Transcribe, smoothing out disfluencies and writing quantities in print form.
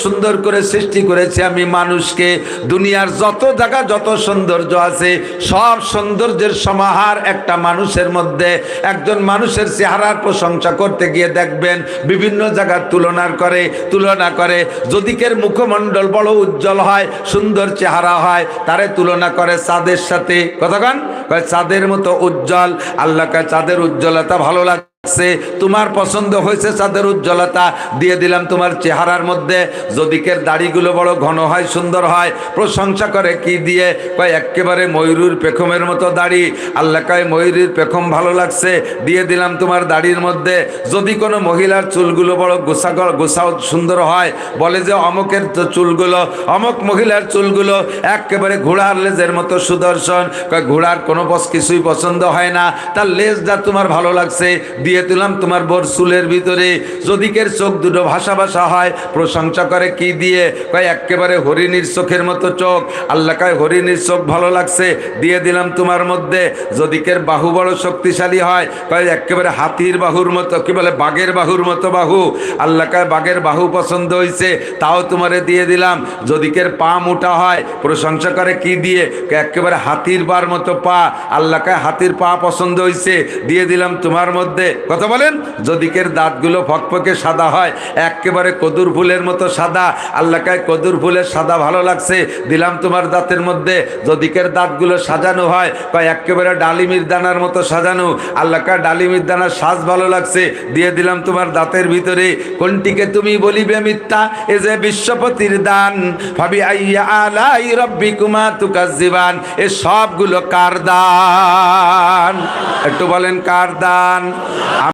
সুন্দর করে সৃষ্টি করেছি আমি মানুষকে। দুনিয়ার যত জায়গা যত সৌন্দর্য আছে সব সৌন্দর্যের সমাহার একটা মানুষের মধ্যে। একজন মানুষের চেহারার প্রশংসা করতে গিয়ে দেখবেন বিভিন্ন জায়গার তুলনা করে। যদিকের মুখমণ্ডল বড় উজ্জ্বল হয়, সুন্দর চেহারা হয়, তারে তুলনা করে চাঁদের সাথে। কতক্ষণ চাঁদের মতো উজ্জ্বল। আল্লাহকে চাঁদের উজ্জ্বলতা ভালো লাগে, তোমার পছন্দ হয়েছে চাঁদের উজ্জ্বলতা, দিয়ে দিলাম তোমার চেহারার মধ্যে। যদিকের দাড়িগুলো বড় ঘন হয়, সুন্দর হয়, প্রশংসা করে কি দিয়ে? কয় একেবারে ময়ূরের পেখমের মতো দাড়ি। আল্লাহ কয় ময়ূরের পেখম ভালো লাগছে, দিয়ে দিলাম তোমার দাড়ির মধ্যে। যদি কোনো মহিলার চুলগুলো বড় গোছাও সুন্দর হয়, বলে যে অমুকের চুলগুলো, অমুক মহিলার চুলগুলো একেবারে ঘোড়ার লেজের মতো সুদর্শন। কয় ঘোড়ার কোনো কিছুই পছন্দ হয় না, তার লেজটা তোমার ভালো লাগছে, দিয়ে দিলাম তোমার বোর চুলের ভিতরে। যদিকের চোখ দুটো ভাষা ভাষা হয়, প্রশংসা করে কি দিয়ে? কয় একেবারে হরিণীর চোখের মতো চোখ। আল্লাহ কয় হরিণীর চোখ ভালো লাগছে, দিয়ে দিলাম তোমার মধ্যে। যদিকের বাহু বড় শক্তিশালী হয়, কয় একেবারে হাতির বাহুর মতো, কি বলে বাঘের বাহুর মতো বাহু। আল্লাহ কয় বাঘের বাহু পছন্দ হয়েছে, তাও তোমারে দিয়ে দিলাম। যদিকের পা মোটা হয়, প্রশংসা করে কি দিয়ে? একেবারে হাতির পার মতো পা। আল্লাহ কয় হাতির পা পছন্দ হয়েছে, দিয়ে দিলাম তোমার মধ্যে। কথা বলেন। যদিকের দাঁতগুলো ফকফকে সাদা হয়, একেবারে কদুর ফুলের মতো সাদা। আল্লাহ কয় কদুর ফুলের সাদা ভালো লাগছে, দিলাম তোমার দাঁতের মধ্যে। যদিকের দাঁতগুলো সাজানো হয়, কয় একেবারে ডালিমির দানার মতো সাজানো। আল্লাহ কয় ডালিমির দানার সাজ ভালো লাগছে, দিয়ে দিলাম তোমার দাঁতের ভিতরে। কোনটিকে তুমি বলিবে মিথ্যা? এ যে বিশ্বপতির দান। ভাবি আইয়া আলাই রব্বিকুমা তুকাজ্জিবান। এ সবগুলো কার দান? একটু বলেন কার দান?